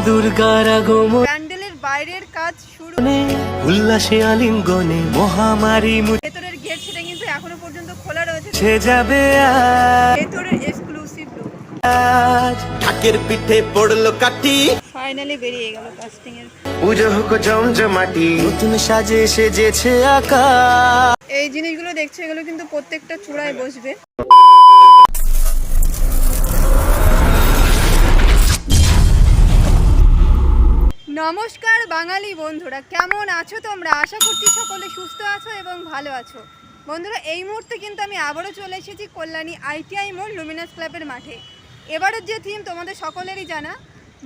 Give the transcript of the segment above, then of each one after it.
দুর্গার আগমন, প্যান্ডেলের বাইরের কাজ শুরু, উল্লাসে আলিঙ্গনে মহামারী ভেতরের গেট সেটা কিন্তু এখনো পর্যন্ত খোলা রয়েছে। মুছে যাবে ভেতরের এক্সক্লুসিভ লুক। আজ ঢাকের পিঠে পড়লো কাঠি, ফাইনালি বেরিয়ে গেল কাস্টিং এর। পুজো হোক জমজমাটি, নতুন সাজে সেজেছে আকাশ। এই জিনিসগুলো দেখছো, এগুলো কিন্তু প্রত্যেকটা চূড়ায় বসবে। নমস্কার বাঙালি বন্ধুরা, কেমন আছো তোমরা? আশা করছি সকলে সুস্থ আছো এবং ভালো আছো। বন্ধুরা, এই মুহূর্তে কিন্তু আমি আবারও চলে এসেছি কল্যাণী ITI মোড় লুমিনাস ক্লাবের মাঠে। এবারের যে থিম তোমাদের সকলেরই জানা,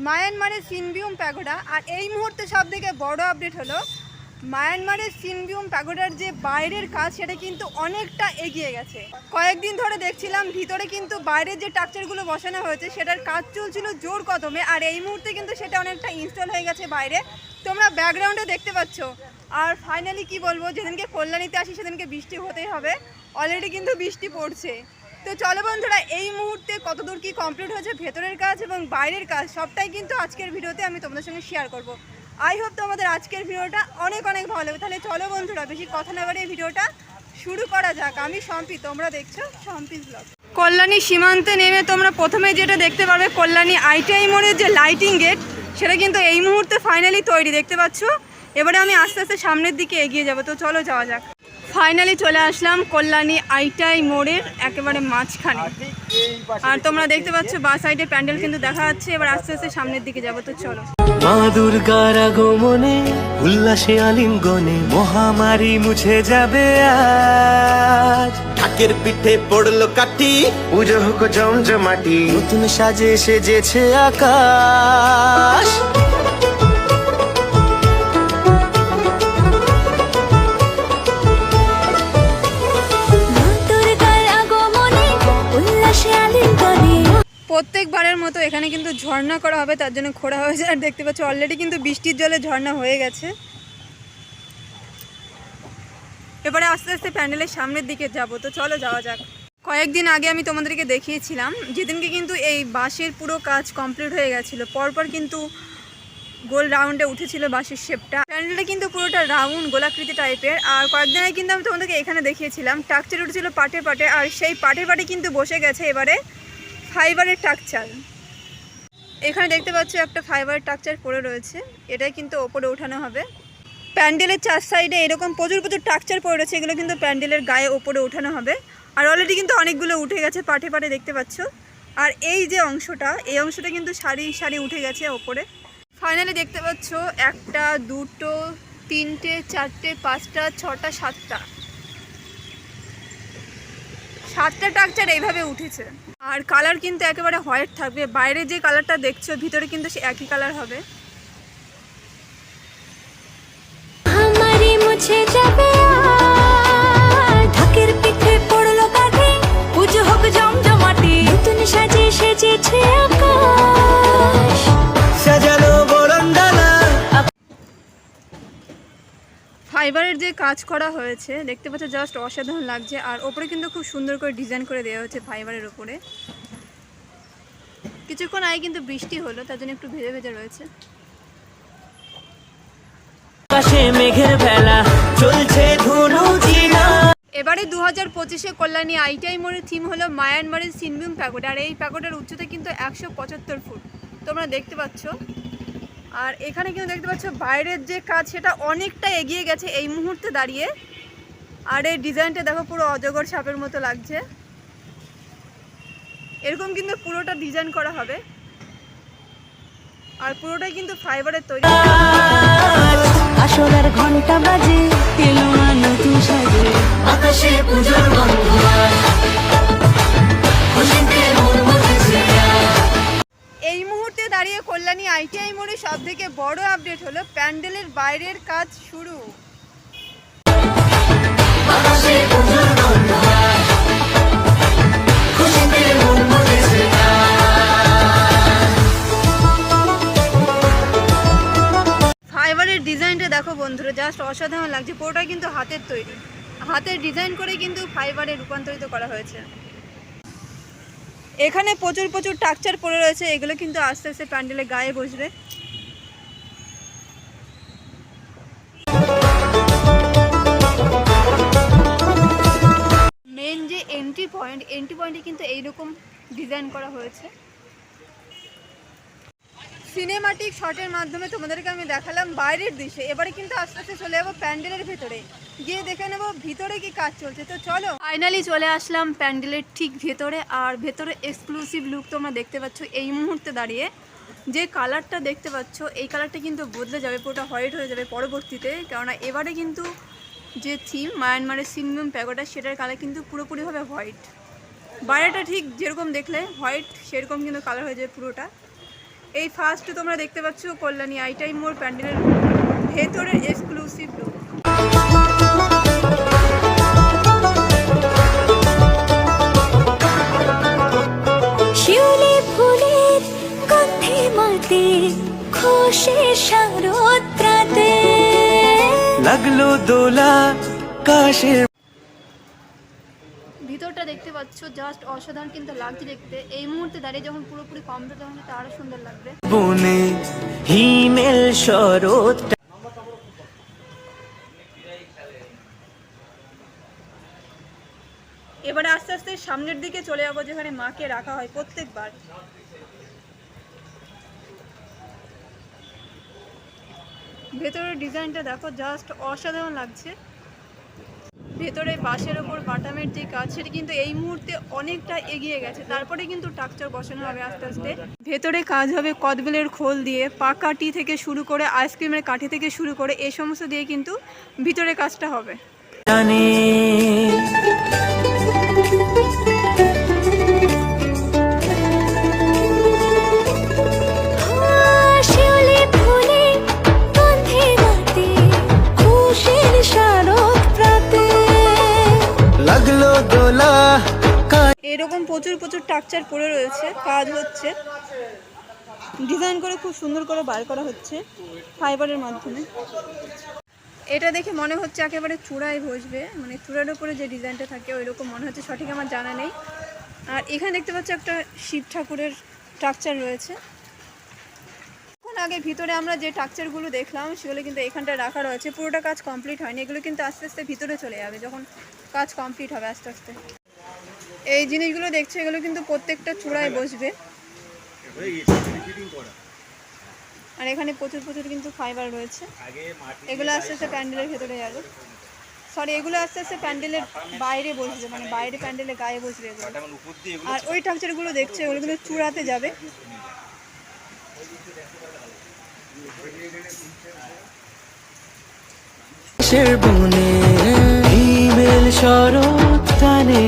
মায়ানমারের সিনবিউম প্যাগোডা। আর এই মুহূর্তে সবথেকে বড় আপডেট হলো মায়ানমারের সিনবিউম প্যাগোডার যে বাইরের কাজ সেটা কিন্তু অনেকটা এগিয়ে গেছে। কয়েকদিন ধরে দেখছিলাম ভিতরে কিন্তু বাইরের যে স্ট্রাকচারগুলো বসানো হয়েছে সেটার কাজ চলছিল জোর কদমে, আর এই মুহূর্তে কিন্তু সেটা অনেকটা ইনস্টল হয়ে গেছে বাইরে, তোমরা ব্যাকগ্রাউন্ডে দেখতে পাচ্ছ। আর ফাইনালি কি বলবো, যেদিনকে কল্যাণীতে আসি সেদিনকে বৃষ্টি হতেই হবে, অলরেডি কিন্তু বৃষ্টি পড়ছে। তো চলো বন্ধুরা, এই মুহূর্তে কতদূর কি কমপ্লিট হয়েছে ভেতরের কাজ এবং বাইরের কাজ সবটাই কিন্তু আজকের ভিডিওতে আমি তোমাদের সঙ্গে শেয়ার করব। আই হোপ তোমাদের আজকের ভিডিওটা অনেক অনেক ভালো হবে। তাহলে চলো বন্ধুরা, বেশি কথা না বাড়িয়ে ভিডিওটা শুরু করা যাক। আমি সম্পি, তোমরা দেখছো সম্পিস ব্লগ। কল্যাণী সীমান্তে নেমে তোমরা প্রথমে যেটা দেখতে পারবে, কল্যাণী ITI মোড়ের যে লাইটিং গেট সেটা কিন্তু এই মুহূর্তে ফাইনালি তৈরি, দেখতে পাচ্ছ। এবারে আমি আস্তে আস্তে সামনের দিকে এগিয়ে যাব। তো চলো যাওয়া যাক। ফাইনালি চলে আসলাম কল্যাণী ITI মোড়ের একেবারে মাঝখানে, আর তোমরা দেখতে পাচ্ছ বা সাইডে প্যান্ডেল কিন্তু দেখা যাচ্ছে। এবার আস্তে আস্তে সামনের দিকে যাবো। তো চলো। মা দুর্গার আগমনে, উল্লাসে আলিঙ্গনে মহামারী মুছে যাবে আজ। ঢাকের পিঠে পড়লো কাঠি, পুজো হোক জমজমাটি, নতুন সাজে সেজেছে আকাশ। প্রত্যেকবারের মতো এখানে কিন্তু ঝর্ণা করা হবে, তার জন্য খোঁড়া হয়েছে। আর দেখতে পাচ্ছ অলরেডি কিন্তু বৃষ্টির জলে ঝর্ণা হয়ে গেছে। এবারে আস্তে আস্তে প্যান্ডেলের সামনের দিকে যাব। তো চলো যাওয়া যাক। কয়েকদিন আগে আমি তোমাদেরকে দেখিয়েছিলাম, যেদিনকে কিন্তু এই বাঁশের পুরো কাজ কমপ্লিট হয়ে গেছিলো। পরপর কিন্তু গোল রাউন্ডে উঠেছিল বাঁশের শেপটা। প্যান্ডেলটা কিন্তু পুরোটা রাউন্ড গোলাকৃতি টাইপের। আর কয়েকদিন আগে কিন্তু আমি তোমাদেরকে এখানে দেখিয়েছিলাম স্ট্রাকচার উঠেছিল পাটে পাটে, আর সেই পাটে পাটে কিন্তু বসে গেছে এবারে ফাইবারের স্ট্রাকচার। এখানে দেখতে পাচ্ছ একটা ফাইবারের স্ট্রাকচার পড়ে রয়েছে, এটাই কিন্তু ওপরে ওঠানো হবে। প্যান্ডেলের চার সাইডে এরকম প্রচুর স্ট্রাকচার পড়ে রয়েছে, এগুলো কিন্তু প্যান্ডেলের গায়ে ওপরে ওঠানো হবে। আর অলরেডি কিন্তু অনেকগুলো উঠে গেছে পাটে পাটে, দেখতে পাচ্ছ। আর এই যে অংশটা, এই অংশটা কিন্তু সারি সারি উঠে গেছে ওপরে। ফাইনালি দেখতে পাচ্ছ একটা, দুটো, তিনটে, চারটে, পাঁচটা, ছটা, সাতটা স্ট্রাকচার এইভাবে উঠেছে। আর কালার কিন্তু একেবারে হোয়াইট থাকবে। বাইরে যে কালারটা দেখছো, ভিতরে কিন্তু সে একই কালার হবে। ঢাকের পিঠে পড়লো কাঠি, পুজো হোক জমজমাটি, নতুন সাজে সেজেছে আকাশ, সাজানো বরণডালা। ফাইবারের যে কাজ করা হয়েছে দেখতে পাচ্ছ, জাস্ট অসাধারণ লাগছে। আর ওপরে কিন্তু খুব সুন্দর করে ডিজাইন করে দেওয়া হয়েছে ফাইবারের ওপরে। কিছুক্ষণ আগে কিন্তু বৃষ্টি হলো, তার জন্য একটু ভেজা ভেজা রয়েছে। মেঘের বেলা চলছে ধনুচিনা। এবারে 2025-এ কল্যাণী ITI মোড়ের থিম হলো মায়ানমারের সিনবিউম প্যাগোডা। আর এই প্যাগোডার উচ্চতা কিন্তু 175 ফুট, তোমরা দেখতে পাচ্ছ। আর এখানে কিন্তু দেখতে পাচ্ছ বাইরের যে কাজ সেটা অনেকটা এগিয়ে গেছে এই মুহূর্তে দাঁড়িয়ে। আর এই ডিজাইনটা দেখো, পুরো অজগর সাপের মতো লাগছে। এরকম কিন্তু পুরোটা ডিজাইন করা হবে, আর পুরোটাই কিন্তু ফাইবারের তৈরি। আসরের ঘন্টা বাজে, এলো নতুন সাজে, আকাশে পূজোর গন্ধ। এই মুহূর্তে দাঁড়িয়ে কল্যাণী ITI মোড়ে সব থেকে বড় আপডেট হলো প্যান্ডেলের বাইরের কাজ শুরু। ফাইবারের ডিজাইনটা দেখো বন্ধুরা, জাস্ট অসাধারণ লাগছে। পুরোটা কিন্তু হাতের তৈরি, হাতের ডিজাইন করে কিন্তু ফাইবারে রূপান্তরিত করা হয়েছে। এখানে প্রচুর স্ট্রাকচার পড়ে রয়েছে, এগুলো কিন্তু আস্তে আস্তে প্যান্ডেলের গায়ে বসবে। এন্ট্রি পয়েন্টে কিন্তু এইরকম ডিজাইন করা হয়েছে। সিনেমাটিক শটের মাধ্যমে তোমাদেরকে আমি দেখালাম বাইরের দৃশ্যে, এবারে কিন্তু আস্তে আস্তে চলে যাবো প্যান্ডেলের ভেতরে, গিয়ে দেখে নেবো ভিতরে কি কাজ চলছে। তো চলো, ফাইনালি চলে আসলাম প্যান্ডেলের ঠিক ভেতরে। আর ভেতরে এক্সক্লুসিভ লুক তোমরা দেখতে পাচ্ছ এই মুহূর্তে দাঁড়িয়ে। যে কালারটা দেখতে পাচ্ছ এই কালারটা কিন্তু বদলে যাবে, পুরোটা হোয়াইট হয়ে যাবে পরবর্তীতে, কেননা এবারে কিন্তু যে থিম মায়ানমারের সিনমুম প্যাগোডা সেটার কালার কিন্তু পুরোপুরিভাবে হোয়াইট। বাইরেটা ঠিক যেরকম দেখলে হোয়াইট সেরকম কিন্তু কালার হয়ে যাবে পুরোটা। এই ফার্স্ট তোমরা দেখতে পাচ্ছ কল্যাণী আইটাইম মোড় প্যান্ডেলের ভেতরের এক্সক্লুসিভ লুক। শিউলি ফুলের গন্ধে মাতে খুশির শারদরাতে লাগলো দোলা কাশের ভিতরটা দেখতে পাচ্ছ জাস্ট অসাধারণ কিন্তু লাগছে দেখতে। এই মুহূর্তে দাঁড়িয়ে যখন পুরোপুরি কমপ্লিট হবে তো আরো সুন্দর লাগবে। বনে হিমেল শরৎ এবারে আস্তে আস্তে সামনের দিকে চলে যাবো যেখানে মাকে রাখা হয় প্রত্যেকবার। ভেতরের ডিজাইনটা দেখো জাস্ট অসাধারণ লাগছে। ভেতরে বাঁশের ওপর বাটামের যে কাজ সেটা কিন্তু এই মুহূর্তে অনেকটা এগিয়ে গেছে, তারপরে কিন্তু টাকচার বসানো হবে আস্তে আস্তে। ভেতরে কাজ হবে কদবেলের খোল দিয়ে, পাকাটি থেকে শুরু করে আইসক্রিমের কাঠি থেকে শুরু করে এই সমস্ত দিয়ে কিন্তু ভিতরে কাজটা হবে। জানে শিউলি ফুলের গন্ধে মাতে খুশির শারদরাতে লাগলো দোলা এরকম প্রচুর প্রচুর টাকচার পড়ে রয়েছে, কাজ হচ্ছে, ডিজাইন করে খুব সুন্দর করে বার করা হচ্ছে ফাইবারের মাধ্যমে। এটা দেখে মনে হচ্ছে একেবারে চূড়ায় বসবে, মানে চূড়ার উপরে যে ডিজাইনটা থাকে ওই রকম মনে হচ্ছে, সঠিক আমার জানা নেই। আর এখানে দেখতে পাচ্ছ একটা শিব ঠাকুরের স্ট্রাকচার রয়েছে। এখন আগে ভিতরে আমরা যে স্ট্রাকচারগুলো দেখলাম সেগুলো কিন্তু এখানটায় রাখা রয়েছে, পুরোটা কাজ কমপ্লিট হয়নি, এগুলো কিন্তু আস্তে আস্তে ভিতরে চলে যাবে যখন কাজ কমপ্লিট হবে আস্তে আস্তে। এই জিনিসগুলো দেখছো এগুলো কিন্তু প্রত্যেকটা চূড়ায় বসবে। আর এখানে প্রচুর প্রচুর কিন্তু ফাইবার রয়েছে, এগুলো আস্তে আস্তে প্যান্ডেলের ভেতরে যাবে, সরি এগুলো আস্তে আস্তে প্যান্ডেলের বাইরে বসবে, মানে বাইরে প্যান্ডেলের গায়ে বসবে এগুলো। আর ওই স্ট্রাকচারগুলো দেখছো এগুলো কিন্তু চূড়াতে যাবে। বনে হিমেল শরৎ টানে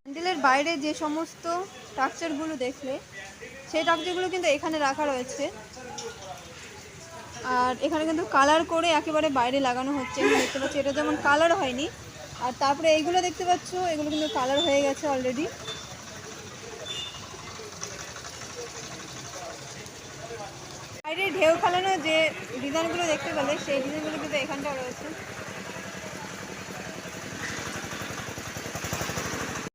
প্যান্ডেলের বাইরে যে সমস্ত স্ট্রাকচারগুলো দেখলে সেই স্ট্রাকচারগুলো কিন্তু এখানে রাখা রয়েছে। আর এখানে কিন্তু কালার করে একেবারে বাইরে লাগানো হচ্ছে, এখানে দেখতে পাচ্ছি এটা যেমন কালার হয়নি। আর তারপরে এইগুলো দেখতে পাচ্ছ এগুলো কিন্তু কালার হয়ে গেছে অলরেডি। বাইরে ঢেউ খেলানো যে ডিজাইনগুলো দেখতে পেলে সেই ডিজাইনগুলো কিন্তু এখানটাও রয়েছে।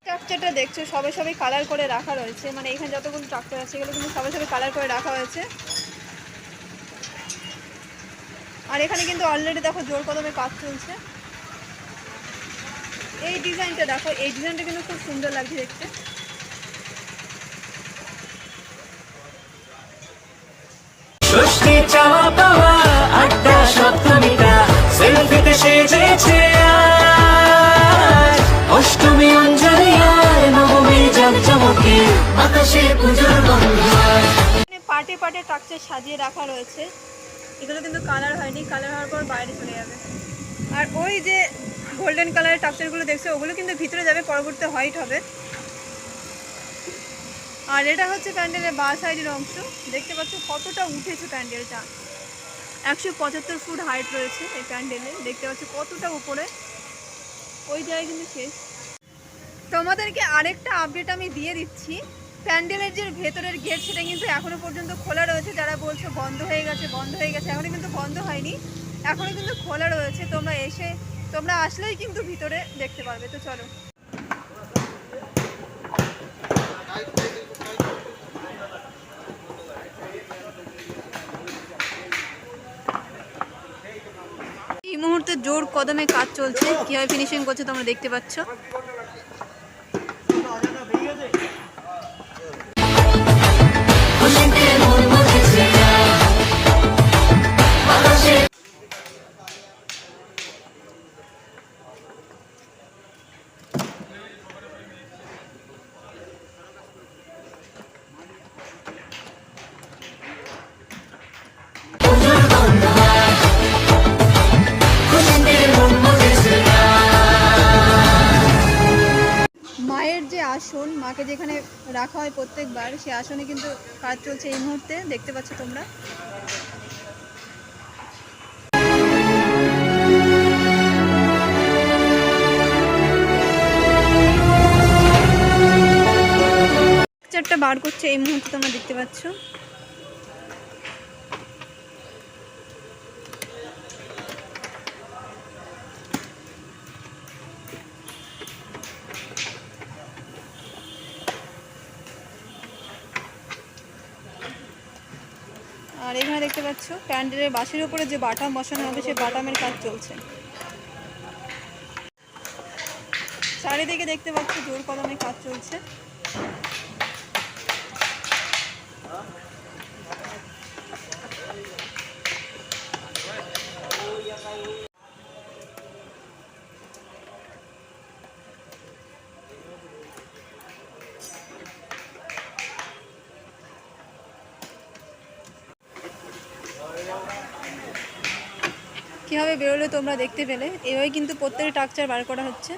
স্ট্রাকচারটা দেখছো সবে সবে কালার করে রাখা রয়েছে, মানে এখানে যতগুলো স্ট্রাকচার আছে এগুলো কিন্তু সবে সবে কালার করে রাখা হয়েছে। আর এখানে কিন্তু অলরেডি দেখো জোর কদমে কাজ চলছে। এই ডিজাইনটা দেখো, এই ডিজাইনটা কিন্তু খুব সুন্দর লাগছে দেখতে। ষষ্ঠী চাওয়া পাওয়া আড্ডা সপ্তমীটা সেলফিতে সেজেছে আজ। অষ্টমী অঞ্জলি আর নবমী জাঁকজমকে আকাশে পুজোর গন্ধ। পাটে পাটে স্ট্রাকচার সাজিয়ে রাখা রয়েছে, এগুলো কিন্তু কালার হয়নি, কালার হওয়ার পর বাইরে চলে যাবে। আর ওই যে গোল্ডেন কালারের স্ট্রাকচারগুলো দেখছো ওগুলো কিন্তু ভিতরে যাবে, পরবর্তীতে হোয়াইট হবে। আর এটা হচ্ছে প্যান্ডেলের বাঁ সাইডের অংশ, দেখতে পাচ্ছ কতটা উঠেছে প্যান্ডেলটা। 175 ফুট হাইট রয়েছে এই প্যান্ডেলে, দেখতে পাচ্ছ কতটা উপরে, ওই জায়গায় কিন্তু শেষ। তোমাদেরকে আরেকটা আপডেট আমি দিয়ে দিচ্ছি, প্যান্ডেলের যে ভেতরের গেট সেটা কিন্তু এখনো পর্যন্ত খোলা রয়েছে। যারা বলছো বন্ধ হয়ে গেছে বন্ধ হয়ে গেছে, এখনো কিন্তু বন্ধ হয়নি, এখনো কিন্তু খোলা রয়েছে। তোমরা আসলেই কিন্তু ভিতরে দেখতে পারবে। তো চলো, এই মুহূর্তে জোর কদমে কাজ চলছে, কিভাবে ফিনিশিং করছে তোমরা দেখতে পাচ্ছ। যেখানে রাখা হয় প্রত্যেকবার, সেই আসনে কিন্তু কাজ চলছে এই মুহূর্তে, দেখতে পাচ্ছ তোমরা। চারটা বার করছে এই মুহূর্তে, তোমরা দেখতে পাচ্ছ। আর এখানে দেখতে পাচ্ছ প্যান্ডেলের বাঁশের উপরে যে বাটাম বসানো হবে সেই বাটামের কাজ চলছে। চারিদিকে দেখতে পাচ্ছ জোর কদমে কাজ চলছে। কীভাবে বেরোলে তোমরা দেখতে পেলে, এভাবে কিন্তু প্রত্যেকটা স্ট্রাকচার বার করা হচ্ছে।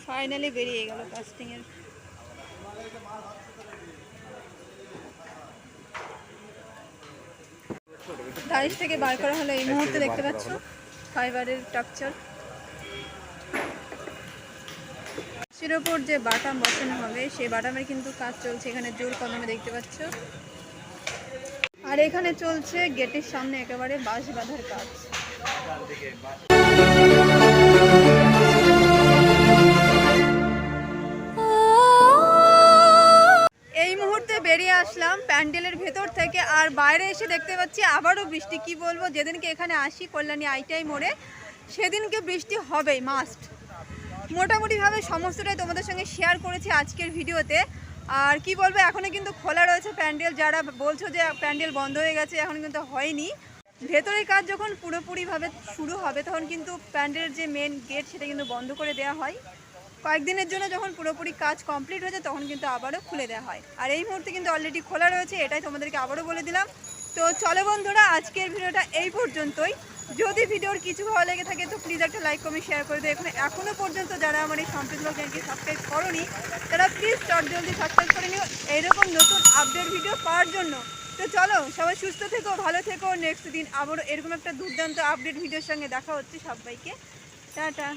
ফাইনালি বেরিয়ে গেল কাস্টিংয়ের। টাইলস থেকে বার করা হলো এই মুহূর্তে, দেখতে পাচ্ছ ফাইবারের স্ট্রাকচার। সের ওপর যে বাটাম বসানো হবে সেই বাটামের কিন্তু কাজ চলছে এখানে জোর কদমে, দেখতে পাচ্ছ। আর এখানে চলছে গেটের সামনে একেবারে বাঁশ বাঁধার কাজ। এই মুহূর্তে বেরিয়ে আসলাম প্যান্ডেলের ভেতর থেকে, আর বাইরে এসে দেখতে পাচ্ছি আবারও বৃষ্টি। কি বলবো, যেদিনকে এখানে আসি কল্যাণী আইটিআই মোড়ে সেদিনকে বৃষ্টি হবেই, মাস্ট। মোটামুটিভাবে সমস্তটাই তোমাদের সঙ্গে শেয়ার করেছি আজকের ভিডিওতে। আর কি বলবো, এখনও কিন্তু খোলা রয়েছে প্যান্ডেল। যারা বলছো যে প্যান্ডেল বন্ধ হয়ে গেছে, এখন কিন্তু হয়নি। ভেতরের কাজ যখন পুরোপুরিভাবে শুরু হবে তখন কিন্তু প্যান্ডেলের যে মেন গেট সেটা কিন্তু বন্ধ করে দেওয়া হয়। কয়েকদিনের জন্য যখন পুরোপুরি কাজ কমপ্লিট হয়ে যায় তখন কিন্তু আবারও খুলে দেওয়া হয়। আর এই মুহূর্তে কিন্তু অলরেডি খোলা রয়েছে, এটাই তোমাদেরকে আবারও বলে দিলাম। তো চলো বন্ধুরা, আজকের ভিডিওটা এই পর্যন্তই। যদি ভিডিওর কিছু ভালো লেগে থাকে তো প্লিজ একটা লাইক কমেন্ট শেয়ার করে দিও। এখনও পর্যন্ত যারা আমার এই সম্প্রীত ব্লগ চ্যানেলকে সাবস্ক্রাইব করোনি তারা প্লিজ জলদি সাবস্ক্রাইব করে নিও এইরকম নতুন আপডেট ভিডিও পাওয়ার জন্য। তো চলো, সবাই সুস্থ থেকো, ভালো থেকো। নেক্সট দিন আবারও এরকম একটা দুর্দান্ত আপডেট ভিডিওর সঙ্গে দেখা হচ্ছে। সবাইকে টাটা।